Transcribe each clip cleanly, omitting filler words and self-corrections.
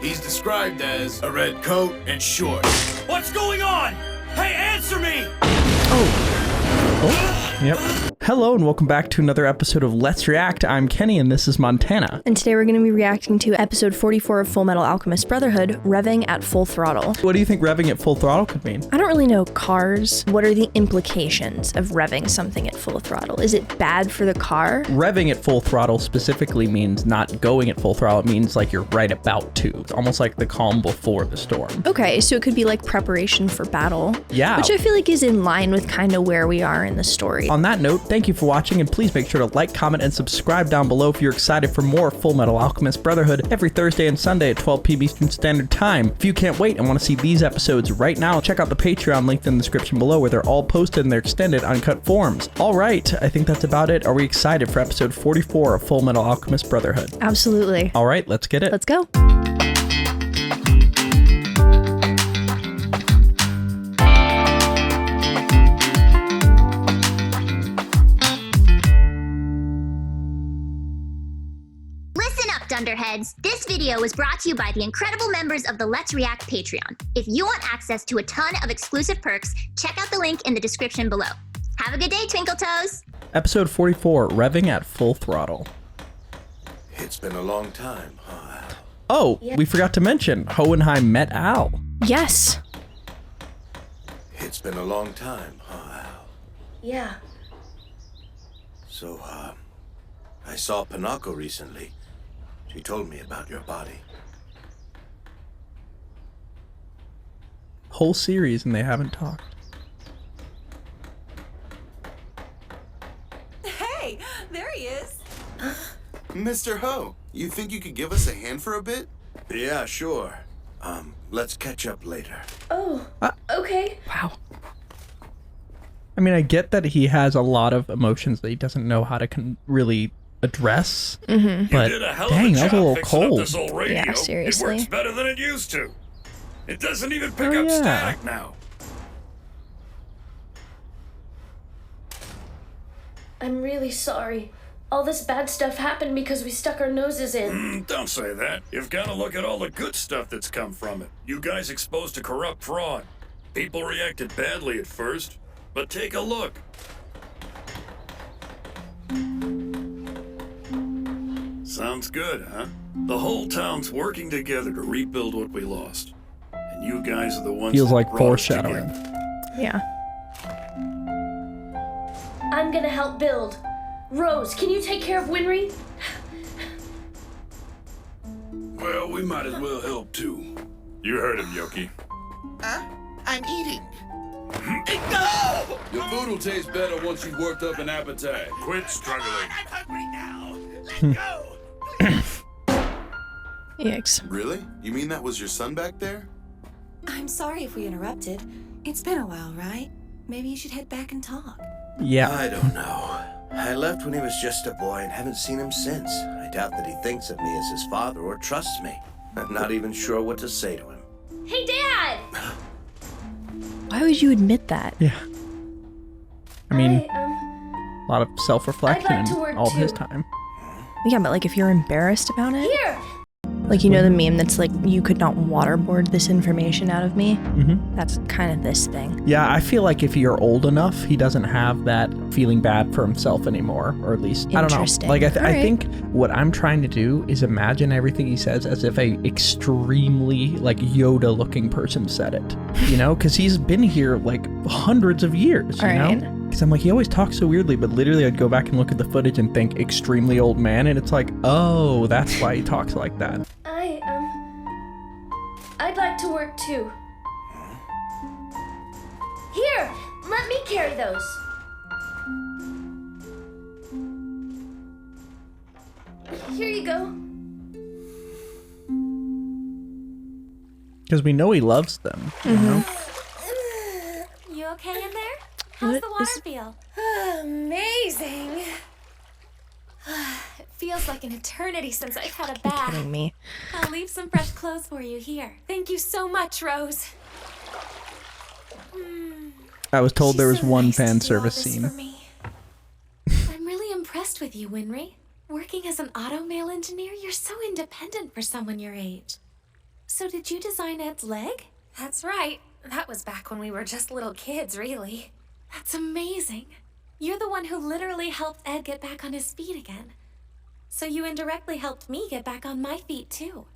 He's described as a red coat and shorts. What's going on? Hey, answer me! Yep. Hello and welcome back to another episode of Let's React. I'm Kenny and this is Montana. And today we're going to be reacting to episode 44 of FullMetal Alchemist Brotherhood, Revving at Full Throttle. What do you think revving at full throttle could mean? I don't really know cars. What are the implications of revving something at full throttle? Is it bad for the car? Revving at full throttle specifically means not going at full throttle. It means like you're right about to. It's almost like the calm before the storm. Okay, so it could be like preparation for battle. Yeah. Which I feel like is in line with kind of where we are in the story. On that note, thank you for watching and please make sure to like, comment, and subscribe down below if you're excited for more FullMetal Alchemist Brotherhood every Thursday and Sunday at 12 p.m. Eastern Standard Time. If you can't wait and want to see these episodes right now, check out the Patreon linked in the description below where they're all posted in their extended uncut forms. All right, I think that's about it. Are we excited for episode 44 of FullMetal Alchemist Brotherhood? Absolutely. All right, let's get it. Let's go. Dunderheads. This video was brought to you by the incredible members of the Let's React Patreon. If you want access to a ton of exclusive perks, check out the link in the description below. Have a good day, Twinkle Toes! Episode 44, Revving at Full Throttle. It's been a long time, huh? Oh, we forgot to mention, Hohenheim met Al. Yes. It's been a long time, huh, Al? Yeah. So, I saw Pinocchio recently. She told me about your body. Whole series and they haven't talked. Hey, there he is. Mr. Ho, you think you could give us a hand for a bit? Yeah, sure. Let's catch up later. Oh, okay. Wow. I mean, I get that he has a lot of emotions that he doesn't know how to really address, but You did a hell of dang, a that was a job little fixing up cold. this old radio. Yeah, seriously. It works better than it used to. It doesn't even pick Oh, up yeah. static now. I'm really sorry. All this bad stuff happened because we stuck our noses in. Don't say that. You've got to look at all the good stuff that's come from it. You guys exposed to corrupt fraud. People reacted badly at first, but take a look. Sounds good, huh? The whole town's working together to rebuild what we lost. And you guys are the ones Feels that like brought us foreshadowing. together. Yeah. I'm gonna help build. Rose, can you take care of Winry? Well, we might as well help too. You heard him, Yoki. I'm eating. Your food will taste better once you've worked up an appetite. Quit struggling. I'm hungry now. Let go. Yikes. Really? You mean that was your son back there? I'm sorry if we interrupted. It's been a while, right? Maybe you should head back and talk. Yeah. I don't know. I left when he was just a boy and haven't seen him since. I doubt that he thinks of me as his father or trusts me. I'm not even sure what to say to him. Hey, Dad! Why would you admit that? Yeah. I mean, I, a lot of self-reflection I'd like to work and all of his too. time. Yeah, but like if you're embarrassed about it, Here! like you know the meme that's like you could not waterboard this information out of me. Mm-hmm. That's kind of this thing. Yeah, I feel like if you're old enough, he doesn't have that feeling bad for himself anymore, or at least, I don't know. Interesting. Like, I Alright. think what I'm trying to do is imagine everything he says as if a extremely, like, Yoda-looking person said it, you know? Because he's been here, like, hundreds of years, you Alright. know? Because I'm like, he always talks so weirdly, but literally I'd go back and look at the footage and think extremely old man, and it's like, oh, that's why he talks like that. I'd like to work too. Here! Let me carry those. Here you go. Because we know he loves them, you know? You okay in there? How's the water feel? Amazing. It feels like an eternity since I've had a Kidding bath. me. I'll leave some fresh clothes for you here. Thank you so much, Rose. I was told there was She's so one nice to fan do all service this scene. for me. I'm really impressed with you, Winry. Working as an auto mail engineer, you're so independent for someone your age. So did you design Ed's leg? That's right. That was back when we were just little kids, really. That's amazing. You're the one who literally helped Ed get back on his feet again. So you indirectly helped me get back on my feet, too.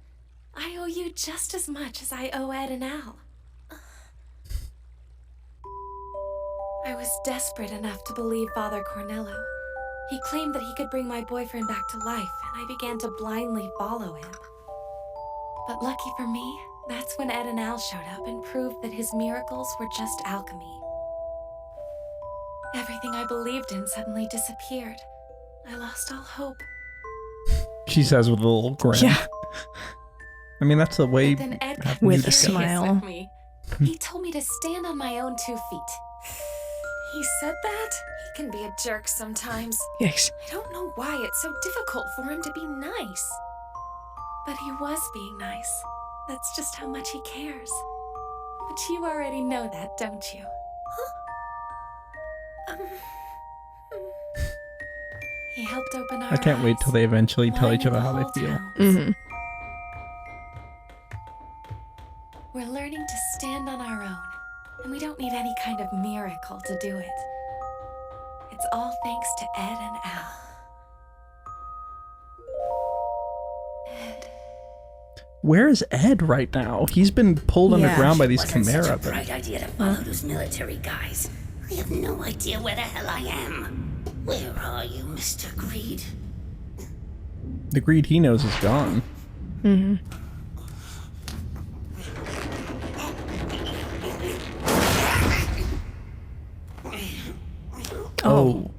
I owe you just as much as I owe Ed and Al. I was desperate enough to believe Father Cornello. He claimed that he could bring my boyfriend back to life, and I began to blindly follow him. But lucky for me, that's when Ed and Al showed up and proved that his miracles were just alchemy. Everything I believed in suddenly disappeared. I lost all hope. She says with a little grin. Yeah. I mean, that's the way. But then Ed having kept you With a discuss- smile. with me. He told me to stand on my own 2 feet. He said that? He can be a jerk sometimes. Yes. I don't know why it's so difficult for him to be nice. But he was being nice. That's just how much he cares. But you already know that, don't you? He helped open our I can't wait till they eventually tell each other how they feel. Mm-hmm. We're learning to stand on our own, and we don't need any kind of miracle to do it. It's all thanks to Ed and Al. Ed. Where is Ed right now? He's been pulled Yeah. underground by these Wasn't such a chimera. bright idea to follow those military guys. I have no idea where the hell I am. Where are you, Mr. Greed? The greed he knows is gone. Mm-hmm. Oh.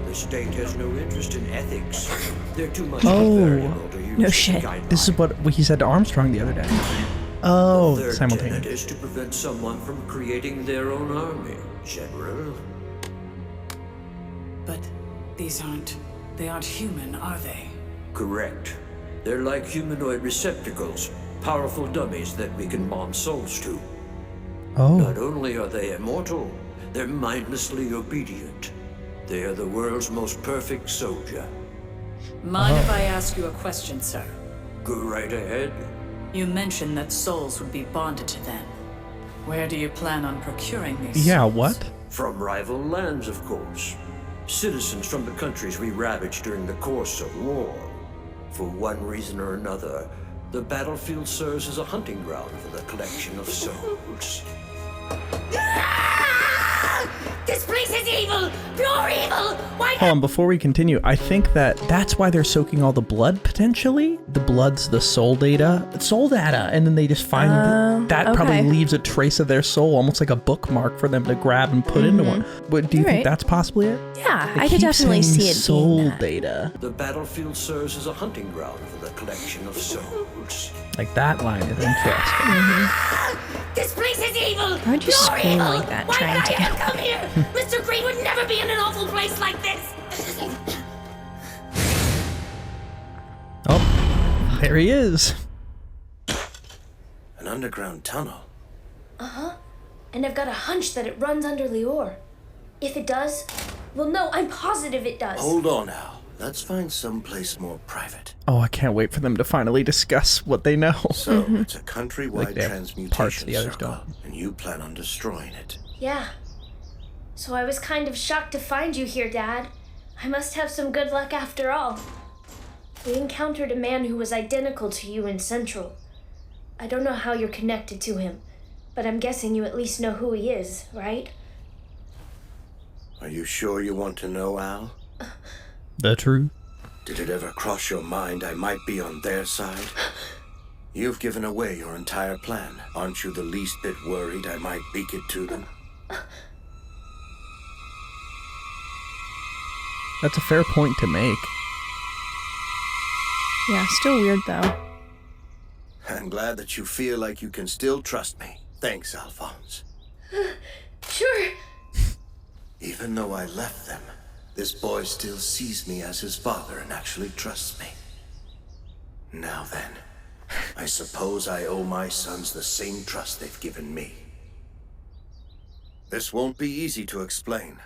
The state has no interest in ethics. They're too much Oh. variable to use No as shit. guidelines. This is what he said to Armstrong the other day. Oh, Their simultaneous. tenet is to prevent someone from creating their own army, General. But they aren't human, are they? Correct. They're like humanoid receptacles, powerful dummies that we can bomb souls to. Oh. Not only are they immortal, they're mindlessly obedient. They are the world's most perfect soldier. Mind if I ask you a question, sir? Go right ahead. You mentioned that souls would be bonded to them. Where do you plan on procuring these Yeah, souls? what? From rival lands, of course. Citizens from the countries we ravaged during the course of war. For one reason or another, the battlefield serves as a hunting ground for the collection of souls. This place is evil! Pure evil! Why Hold on, before we continue, I think that's why they're soaking all the blood, potentially. The blood's the soul data, and then they just find that probably okay. leaves a trace of their soul, almost like a bookmark for them to grab and put into one. But do you think Right. that's possibly it? Yeah, They I could keep definitely saying see it soul being that. data. The battlefield serves as a hunting ground for the collection of souls. Like that line is interesting. This place is evil! Why'd you Pure scream evil! like that, Why trying did to I get ever come here? Mr. Green would never be in an awful place like this! Oh, there he is. An underground tunnel. Uh-huh. And I've got a hunch that it runs under Lior. If it does, well, no, I'm positive it does. Hold on, Al. Let's find someplace more private. Oh, I can't wait for them to finally discuss what they know. So, it's a countrywide Like they have transmutation parts the others circle, don't. and you plan on destroying it. Yeah. So I was kind of shocked to find you here, Dad. I must have some good luck after all. We encountered a man who was identical to you in Central. I don't know how you're connected to him, but I'm guessing you at least know who he is, right? Are you sure you want to know, Al? The truth. Did it ever cross your mind I might be on their side? You've given away your entire plan. Aren't you the least bit worried I might leak it to them? That's a fair point to make. Yeah, still weird though. I'm glad that you feel like you can still trust me. Thanks, Alphonse. Sure. Even though I left them, this boy still sees me as his father and actually trusts me. Now then, I suppose I owe my sons the same trust they've given me. This won't be easy to explain.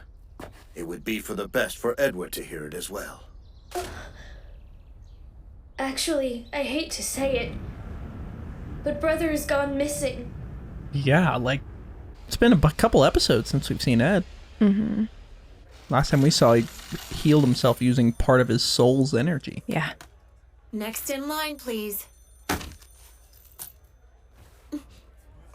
It would be for the best for Edward to hear it as well. Actually, I hate to say it, but Brother has gone missing. Yeah, like, it's been a couple episodes since we've seen Ed. Mm-hmm. Last time we saw, he healed himself using part of his soul's energy. Yeah. Next in line, please.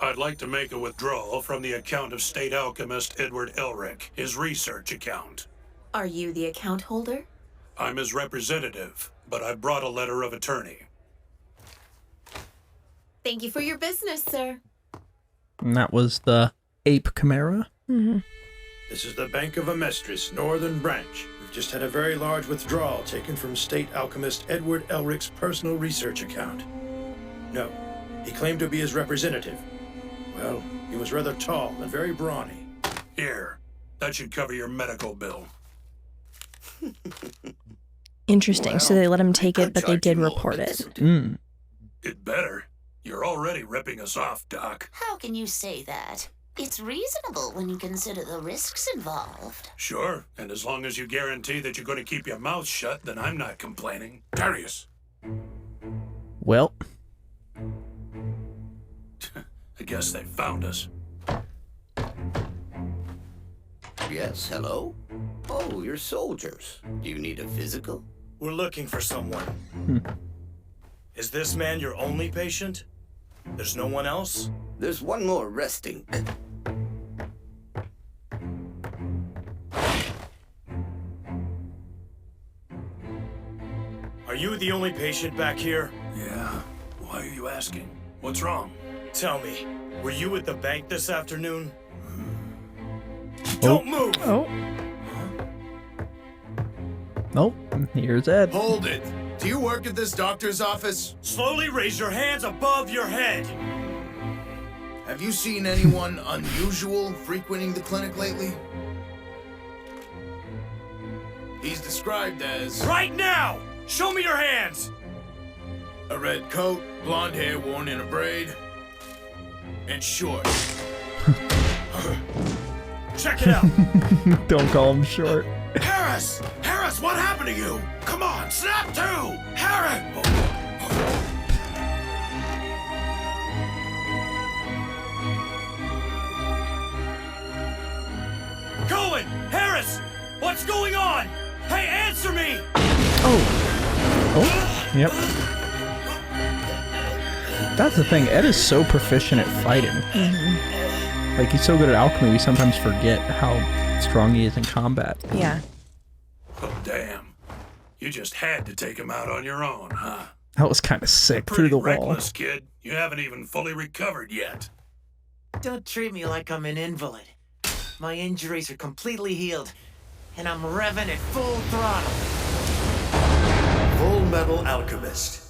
I'd like to make a withdrawal from the account of State Alchemist Edward Elric, his research account. Are you the account holder? I'm his representative, but I brought a letter of attorney. Thank you for your business, sir. And that was the ape chimera. Mm-hmm. This is the Bank of Amestris, Northern Branch. We've just had a very large withdrawal taken from State Alchemist Edward Elric's personal research account. No, he claimed to be his representative. Well, he was rather tall and very brawny. Here, that should cover your medical bill. Interesting. So they let him take it, but they did report it. Mm. It better. You're already ripping us off, Doc. How can you say that? It's reasonable when you consider the risks involved. Sure, and as long as you guarantee that you're going to keep your mouth shut, then I'm not complaining. Darius. Well. I guess they found us. Yes, hello? Oh, you're soldiers. Do you need a physical? We're looking for someone. Is this man your only patient? There's no one else? There's one more resting. Are you the only patient back here? Yeah. Why are you asking? What's wrong? Tell me, were you at the bank this afternoon? Don't move! Oh. Nope. Here's Ed. Hold it. Do you work at this doctor's office? Slowly raise your hands above your head. Have you seen anyone unusual frequenting the clinic lately? He's described as... Right now! Show me your hands! A red coat, blonde hair worn in a braid, and short. Check it out! Don't call him short. Harris! Harris, what happened to you? Come on, snap to! Harris! Cohen! Harris! What's going on? Hey, answer me! Oh, yep. That's the thing. Ed is so proficient at fighting. Mm-hmm. Like, he's so good at alchemy, we sometimes forget how strong he is in combat. Yeah. Oh, damn. You just had to take him out on your own, huh? That was kind of sick through the wall. Reckless, kid. You haven't even fully recovered yet. Don't treat me like I'm an invalid. My injuries are completely healed, and I'm revving at full throttle. FullMetal Alchemist.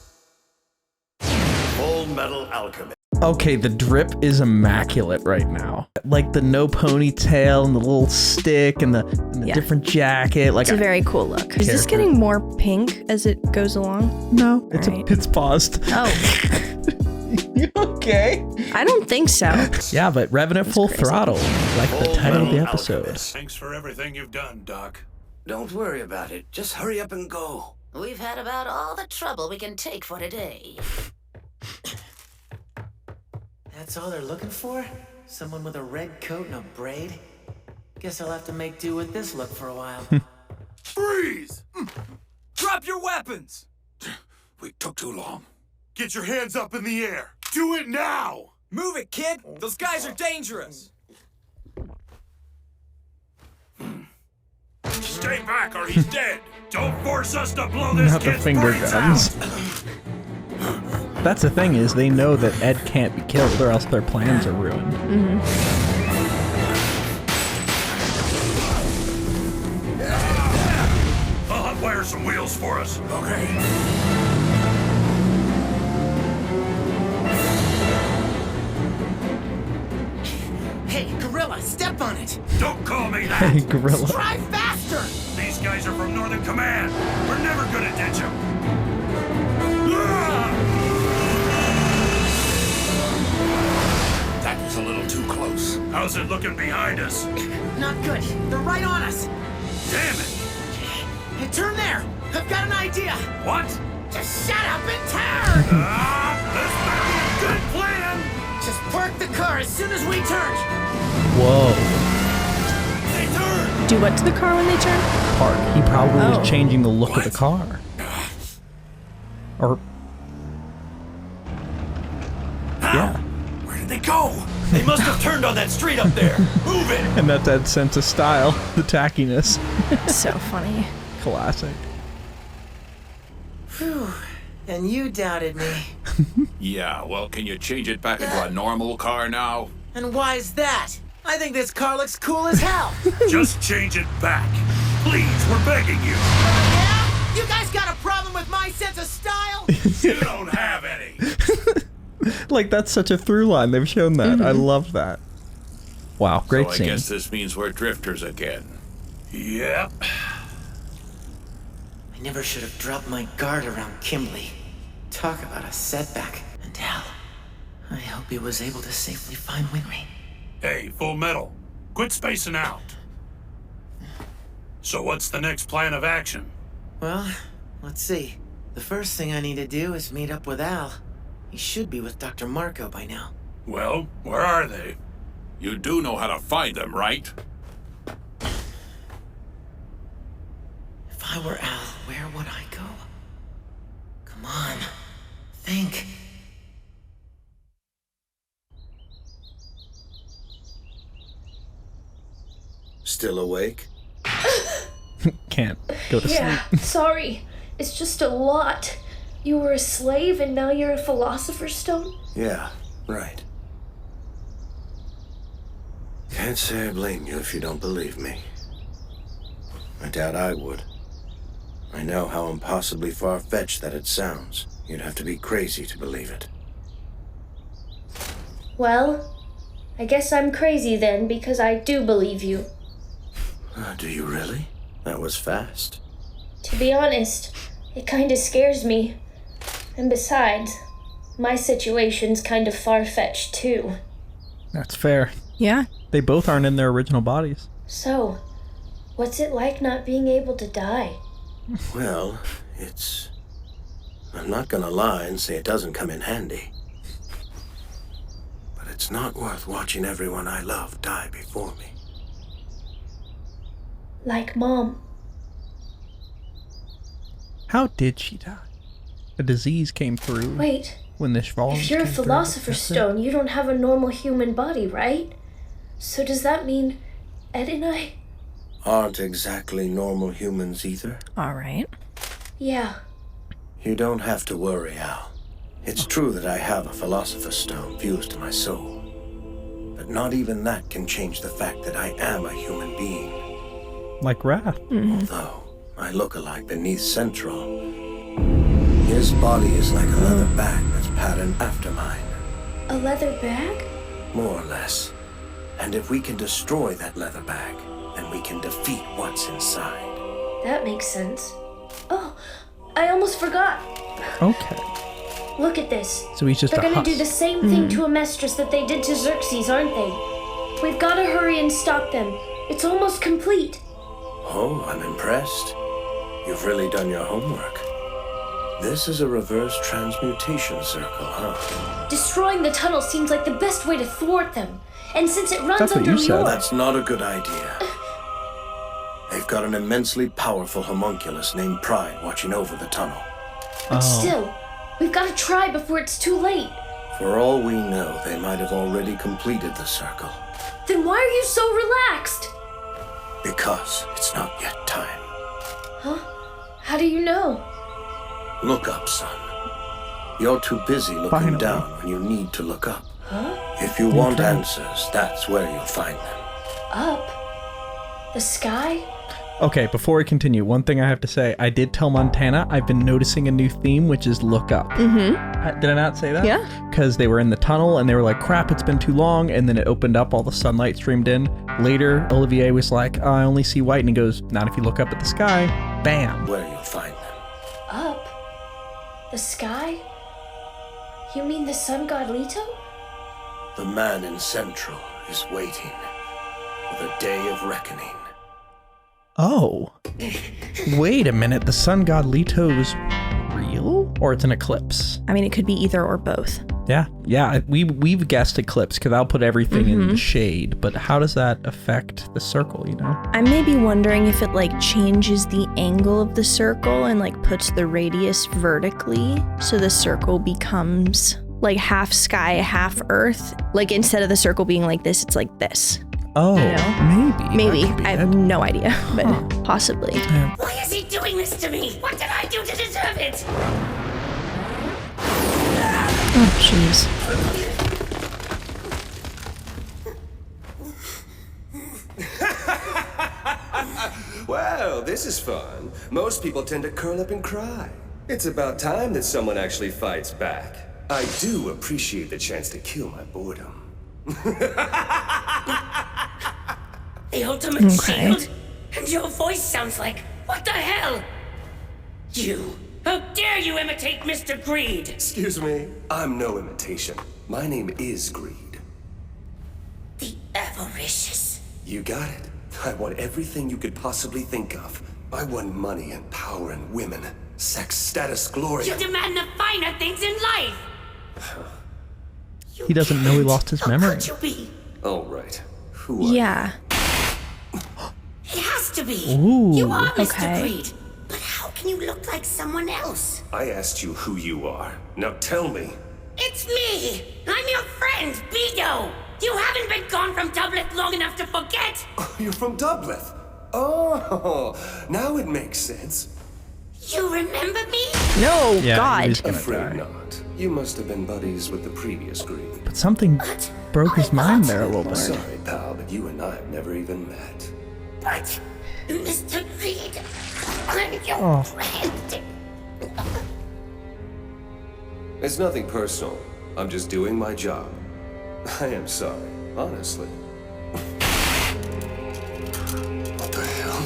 FullMetal Alchemist. Okay, the drip is immaculate right now. Like the no ponytail and the little stick and the different jacket. Like, It's a very cool look. Is this getting more pink as it goes along? No, it's paused. Oh. You okay? I don't think so. Yeah, but revving at full throttle, like the title of the episode. Thanks for everything you've done, Doc. Don't worry about it. Just hurry up and go. We've had about all the trouble we can take for today. That's all they're looking for? Someone with a red coat and a braid? Guess I'll have to make do with this look for a while. Freeze! Drop your weapons! We took too long. Get your hands up in the air! Do it now! Move it, kid! Those guys are dangerous! Stay back or he's dead! Don't force us to blow this Not the kid's finger brains guns. out! That's the thing is, they know that Ed can't be killed or else their plans are ruined. Mm-hmm. I'll hotwire some wheels for us. Okay. Hey, Gorilla, step on it! Don't call me that! Hey, Gorilla. Drive faster! These guys are from Northern Command. We're never gonna ditch them. That was a little little too close. How's it looking behind us? Not good. They're right on us. Damn it! Hey, turn there. I've got an idea. What? Just shut up and turn! This better be a good plan! Just park the car as soon as we turn. Whoa. They turn! Do what to the car when they turn? Park. He probably was changing the look of the car. Or... How? Where did they go? They must have turned on that street up there. Move it! And that's that sense of style. The tackiness. So funny. Classic. Whew. And you doubted me. Yeah, well, can you change it back into a normal car now? And why's that? I think this car looks cool as hell. Just change it back. Please, we're begging you. Yeah? You guys got a problem with my sense of style? You don't have any. Like, that's such a through line. They've shown that. I love that. Wow, great so scene. I guess this means we're drifters again. Yep. I never should have dropped my guard around Kimberly. Talk about a setback. And hell, I hope he was able to safely find Winry. Hey, FullMetal, quit spacing out. So what's the next plan of action? Well, let's see. The first thing I need to do is meet up with Al. He should be with Dr. Marco by now. Well, where are they? You do know how to find them, right? If I were Al, where would I go? Come on, think. Still awake? Can't go to Yeah, sleep. sorry. It's just a lot. You were a slave and now you're a philosopher's stone? Yeah, right. Can't say I blame you if you don't believe me. I doubt I would. I know how impossibly far-fetched that it sounds. You'd have to be crazy to believe it. Well, I guess I'm crazy then because I do believe you. Do you really? That was fast. To be honest, it kinda scares me. And besides, my situation's kind of far-fetched too. That's fair. Yeah. They both aren't in their original bodies. So, what's it like not being able to die? Well, I'm not gonna lie and say it doesn't come in handy. But it's not worth watching everyone I love die before me. Like Mom. How did she die? A disease came through. Wait. When the Schwalms If you're a came through, philosopher's that's it. stone, you don't have a normal human body, right? So does that mean Ed and I? Aren't exactly normal humans either. All right. Yeah. You don't have to worry, Al. It's true that I have a philosopher's stone fused to my soul. But not even that can change the fact that I am a human being. Like Wrath. Although I look alike beneath Central, his body is like a leather bag that's patterned after mine. A leather bag? More or less. And if we can destroy that leather bag, then we can defeat what's inside. That makes sense. Oh, I almost forgot. Okay. Look at this. So he's just They're a gonna do husk. the same thing to Amestris that they did to Xerxes, aren't they? We've gotta hurry and stop them. It's almost complete. Oh, I'm impressed. You've really done your homework. This is a reverse transmutation circle, huh? Destroying the tunnel seems like the best way to thwart them. And since it runs That's what under you said. your... That's not a good idea. They've got an immensely powerful homunculus named Pride watching over the tunnel. But still, we've gotta try before it's too late. For all we know, they might have already completed the circle. Then why are you so relaxed? Because it's not yet time. Huh? How do you know? Look up, son. You're too busy looking Finally. down when you need to look up. Huh? If you want answers, that's where you'll find them. Up? The sky? Okay, before we continue, one thing I have to say. I did tell Montana I've been noticing a new theme, which is look up. Did I not say that? Yeah. Because they were in the tunnel and they were like, crap, it's been too long. And then it opened up, all the sunlight streamed in. Later, Olivier was like, I only see white. And he goes, not if you look up at the sky. Bam. Where you'll find them. Up? The sky? You mean the sun god Leto? The man in Central is waiting for the day of reckoning. Oh. Wait a minute, the sun god Leto's real? Or it's an eclipse? I mean, it could be either or both. Yeah, we've guessed eclipse because I'll put everything in the shade, but how does that affect the circle, you know? I may be wondering if it like changes the angle of the circle and like puts the radius vertically, so the circle becomes like half sky, half earth. Like instead of the circle being like this, it's like this. Oh, you know? Maybe. I have it. no idea, but possibly. Yeah. Why is he doing this to me? What did I do to deserve it? Oh, jeez. Wow, this is fun. Most people tend to curl up and cry. It's about time that someone actually fights back. I do appreciate the chance to kill my boredom. The ultimate shield? And your voice sounds like... What the hell? You! How dare you imitate Mr. Greed? Excuse me, I'm no imitation. My name is Greed. The avaricious. You got it. I want everything you could possibly think of. I want money and power and women. Sex, status, glory. You demand the finer things in life! He doesn't know he lost his memory. Could you be? All right. Who are Yeah. It has to be. Ooh, You are Mr. okay. Greed. But how can you look like someone else? I asked you who you are. Now tell me. It's me! I'm your friend, Bido! You haven't been gone from Dubleth long enough to forget! You're from Dubleth. Oh, now it makes sense. You remember me? No, Yeah, God. he's gonna Afraid die. not. You must have been buddies with the previous Greed. But something broke his mind there a little bit. Sorry, pal, but you and I have never even met. But, Mr. Greed, I'm your friend. It's nothing personal. I'm just doing my job. I am sorry, honestly. What the hell?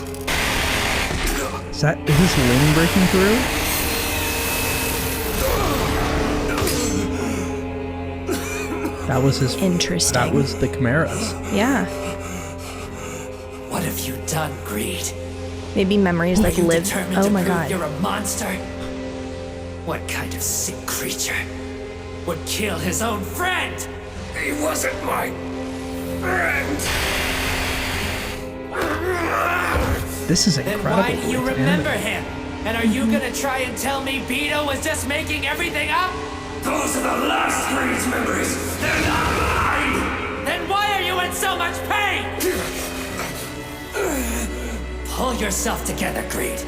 Is his ling breaking through? That was his. Interesting. That was the Chimeras. Yeah. What have you done, Greed? Maybe memories Are like you live. determined Oh to my prove God. You're a monster? What kind of sick creature would kill his own friend? He wasn't my friend. This is Then incredible. why do you way to end remember it. him? And are you gonna try and tell me Beto was just making everything up? Those are the last Greed's memories. They're not mine. Then why are you in so much pain? Pull yourself together, Greed.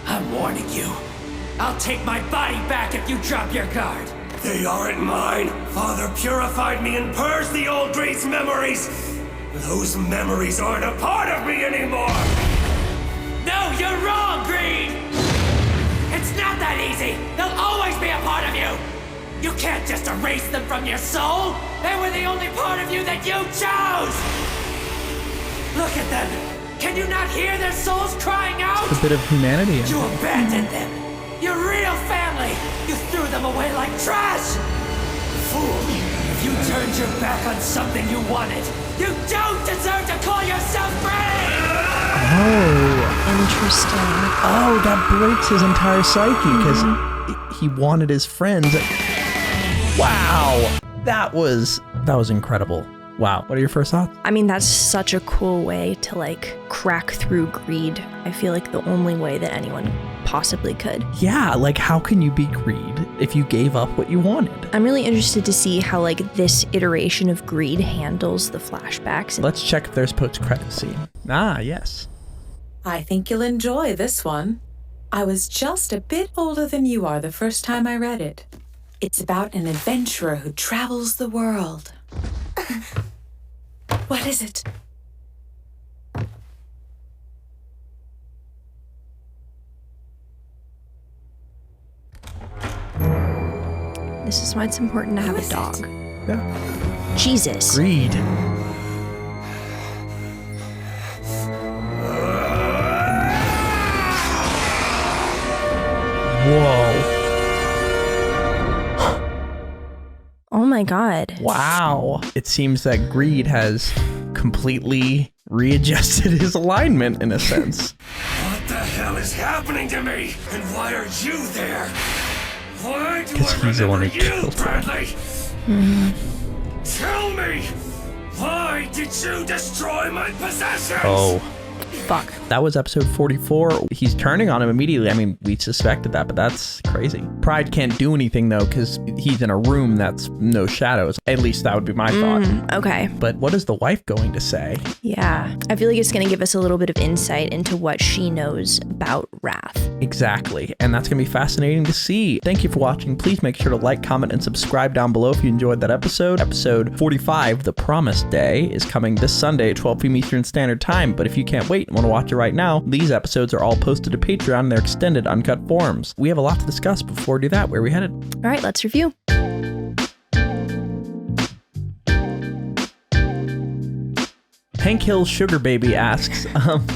I'm warning you. I'll take my body back if you drop your guard. They aren't mine. Father purified me and purged the old Greed's memories. Those memories aren't a part of me anymore. No, you're wrong, Greed! It's not that easy. They'll always be a part of you. You can't just erase them from your soul. They were the only part of you that you chose. Look at them. Can you not hear their souls crying out? A bit of humanity in You it. abandoned them. Your real family. You threw them away like trash. Fool. If you turned your back on something you wanted, you don't deserve to call yourself free. Oh. Interesting. Oh, that breaks his entire psyche because he wanted his friends. Wow. That was incredible. Wow. What are your first thoughts? I mean, that's such a cool way to like crack through greed. I feel like the only way that anyone possibly could. Yeah, like how can you be greed if you gave up what you wanted? I'm really interested to see how like this iteration of greed handles the flashbacks. Let's check if there's post-credit scene. Ah, yes. I think you'll enjoy this one. I was just a bit older than you are the first time I read it. It's about an adventurer who travels the world. What is it? This is why it's important to have a dog. Yeah. Jesus. Greed. Whoa. Oh my my God. Wow. It seems that Greed has completely readjusted his alignment in a sense. What the hell is happening to me? And why are you there? Why do I he's the one remember who you, killed him. Bradley? Tell me, why did you destroy my possessions? Oh. Fuck. That was episode 44. He's turning on him immediately. I mean, we suspected that, but that's crazy. Pride can't do anything, though, because he's in a room that's no shadows. At least that would be my thought. Okay. But what is the wife going to say? Yeah. I feel like it's going to give us a little bit of insight into what she knows about Wrath. Exactly. And that's going to be fascinating to see. Thank you for watching. Please make sure to like, comment, and subscribe down below if you enjoyed that episode. Episode 45, The Promised Day, is coming this Sunday at 12 p.m. Eastern Standard Time. But if you can't wait and want to watch it right now, these episodes are all posted to Patreon in their extended uncut forms. We have a lot to discuss. Before we do that, where are we headed? All right, let's review. Hank Hill's Sugar Baby asks,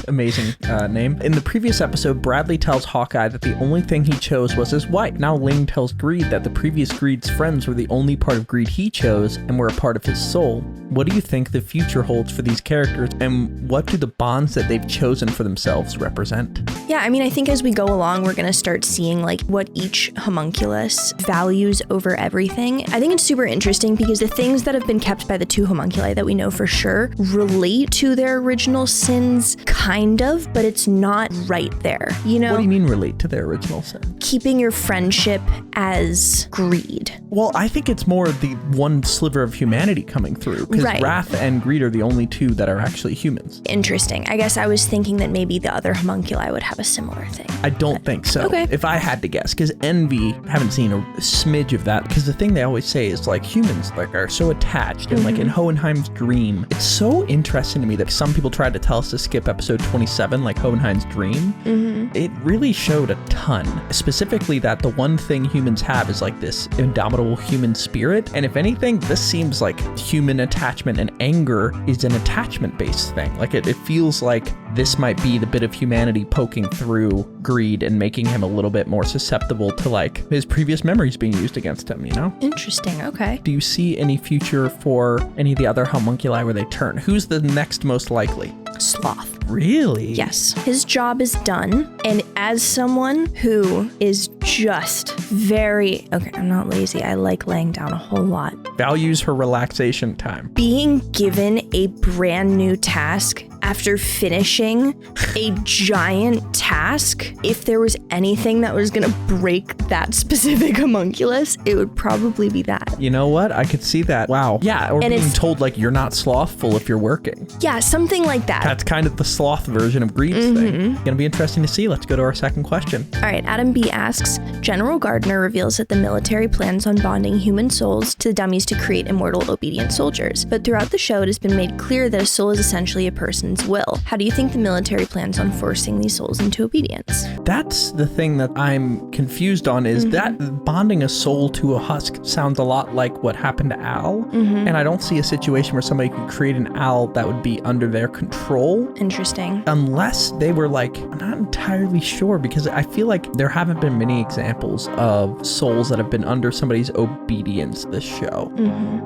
amazing name. In the previous episode, Bradley tells Hawkeye that the only thing he chose was his wife. Now Ling tells Greed that the previous Greed's friends were the only part of Greed he chose and were a part of his soul. What do you think the future holds for these characters, and what do the bonds that they've chosen for themselves represent? Yeah, I mean, I think as we go along, we're going to start seeing like what each homunculus values over everything. I think it's super interesting because the things that have been kept by the two homunculi that we know for sure relate to their original sins, kind of, but it's not right there, you know? What do you mean relate to their original sin? Keeping your friendship as greed. Well, I think it's more the one sliver of humanity coming through, because Right. Wrath and Greed are the only two that are actually humans. Interesting. I guess I was thinking that maybe the other homunculi would have a similar thing. I don't think so. Okay. If I had to guess, because Envy, haven't seen a smidge of that, because the thing they always say is like humans like are so attached, and like in Hohenheim's dream, it's so interesting to me that some people tried to tell us to skip episode 27, like Hohenheim's dream. It really showed a ton, specifically that the one thing humans have is like this indomitable human spirit, and if anything, this seems like human attachment and anger is an attachment-based thing. Like it feels like this might be the bit of humanity poking through Greed and making him a little bit more susceptible to like his previous memories being used against him, you know? Interesting, okay. Do you see any future for any of the other homunculi where they turn? Who's the next most likely? Sloth. Really? Yes. His job is done. And as someone who is just very, okay, I'm not lazy. I like laying down a whole lot. Values her relaxation time. Being given a brand new task after finishing a giant task, if there was anything that was going to break that specific homunculus, it would probably be that. You know what? I could see that. Wow. Yeah, or And being it's- told like you're not slothful if you're working. Yeah, something like that. That's kind of the sloth version of Greed's thing. Gonna be interesting to see. Let's go to our second question. All right, Adam B asks, General Gardner reveals that the military plans on bonding human souls to the dummies to create immortal, obedient soldiers. But throughout the show, it has been made clear that a soul is essentially a person's will. How do you think the military plans on forcing these souls into obedience? That's the thing that I'm confused on, is that bonding a soul to a husk sounds a lot like what happened to Al. And I don't see a situation where somebody could create an Al that would be under their control. Interesting. Unless they were like, I'm not entirely sure, because I feel like there haven't been many examples of souls that have been under somebody's obedience this show.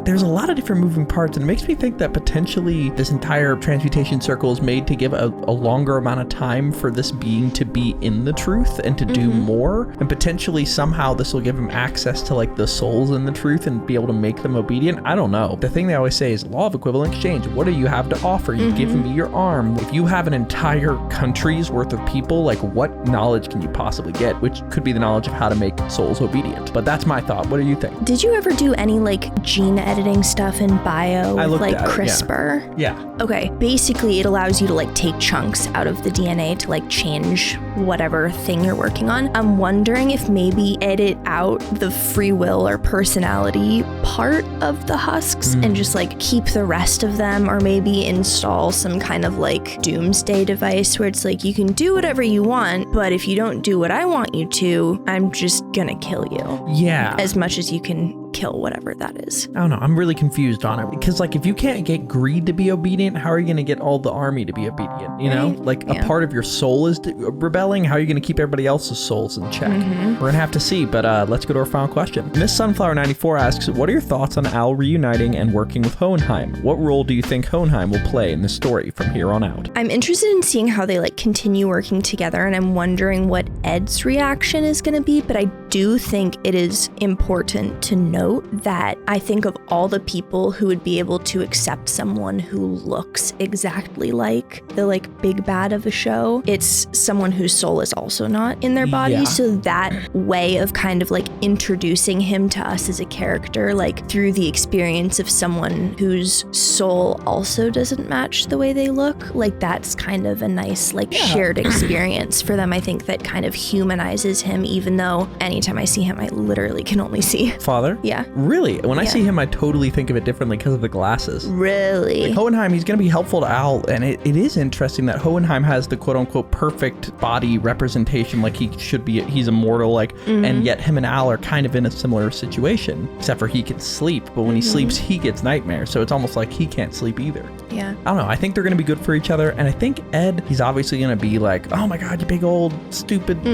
There's a lot of different moving parts, and it makes me think that potentially this entire transmutation circle is made to give a longer amount of time for this being to be in the truth and to do more, and potentially somehow this will give him access to like the souls in the truth and be able to make them obedient. I don't know. The thing they always say is law of equivalent exchange. What do you have to offer? You've given me your arm. If you have an entire country's worth of people, like what knowledge can you possibly get? Which could be the knowledge of how to make souls obedient. But that's my thought. What do you think? Did you ever do any like gene editing stuff in bio I with looked like at it, CRISPR? Yeah. Okay, basically it allows you to like take chunks out of the DNA to like change whatever thing you're working on. I'm wondering if maybe edit out the free will or personality part of the husks and just like keep the rest of them, or maybe install some kind of like doomsday device where it's like you can do whatever you want, but if you don't do what I want you to, I'm just gonna kill you. Yeah. As much as you can kill whatever that is. I don't know. I'm really confused on it because, like, if you can't get greed to be obedient, how are you going to get all the army to be obedient? You know, like a part of your soul is rebelling. How are you going to keep everybody else's souls in check? We're going to have to see. But let's go to our final question. Miss Sunflower 94 asks, what are your thoughts on Al reuniting and working with Hohenheim? What role do you think Hohenheim will play in the story from here on out? I'm interested in seeing how they like continue working together, and I'm wondering what Ed's reaction is going to be, but I do think it is important to note that I think of all the people who would be able to accept someone who looks exactly like the like big bad of the show, it's someone whose soul is also not in their body. Yeah. So that way of kind of like introducing him to us as a character, like through the experience of someone whose soul also doesn't match the way they look, like that's kind of a nice like shared experience for them. I think that kind of humanizes him, even though anytime I see him, I literally can only see Father? Yeah. Really? When I see him, I totally think of it differently because of the glasses. Really? Like Hohenheim, he's going to be helpful to Al, and it is interesting that Hohenheim has the quote-unquote perfect body representation, like he should be, he's immortal, like, and yet him and Al are kind of in a similar situation, except for he can sleep, but when he sleeps, he gets nightmares, so it's almost like he can't sleep either. Yeah. I don't know, I think they're going to be good for each other, and I think Ed, he's obviously going to be like, oh my god, you big old stupid,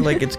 like he's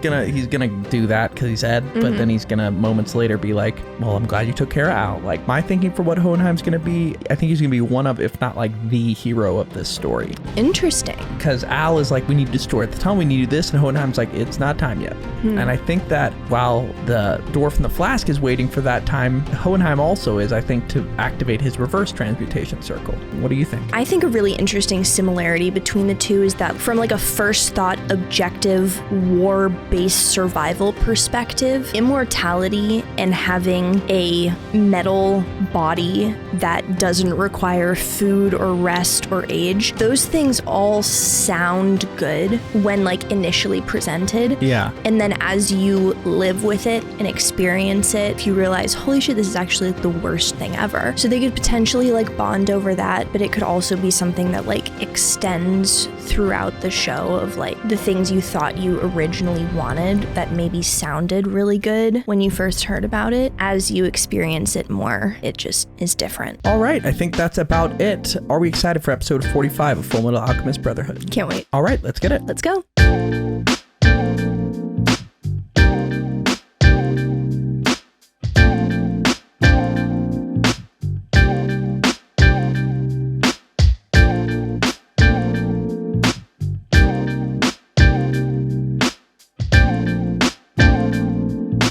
going to do that because he's Ed, but then he's going to moments later be like, well, I'm glad you took care of Al. Like, my thinking for what Hohenheim's going to be, I think he's going to be one of, if not like the hero of this story. Interesting. Because Al is like, we need to destroy it. Tell him we need to do this, and Hohenheim's like, it's not time yet. And I think that while the dwarf in the flask is waiting for that time, Hohenheim also is, I think, to activate his reverse transmutation circle. What do you think? I think a really interesting similarity between the two is that from like a first thought objective war-based survival perspective, immortality and having a metal body that doesn't require food or rest or age, those things all sound good when like initially presented. Yeah. And then as you live with it and experience it, you realize, holy shit, this is actually like the worst thing ever. So they could potentially like bond over that, but it could also be something that like extends throughout the show of like the things you thought you originally wanted that maybe sounded really good when you first heard about it. As you experience it more, it just is different. All right, I think that's about it. Are we excited for episode 45 of FullMetal Alchemist Brotherhood? Can't wait. All right, let's get it. Let's go.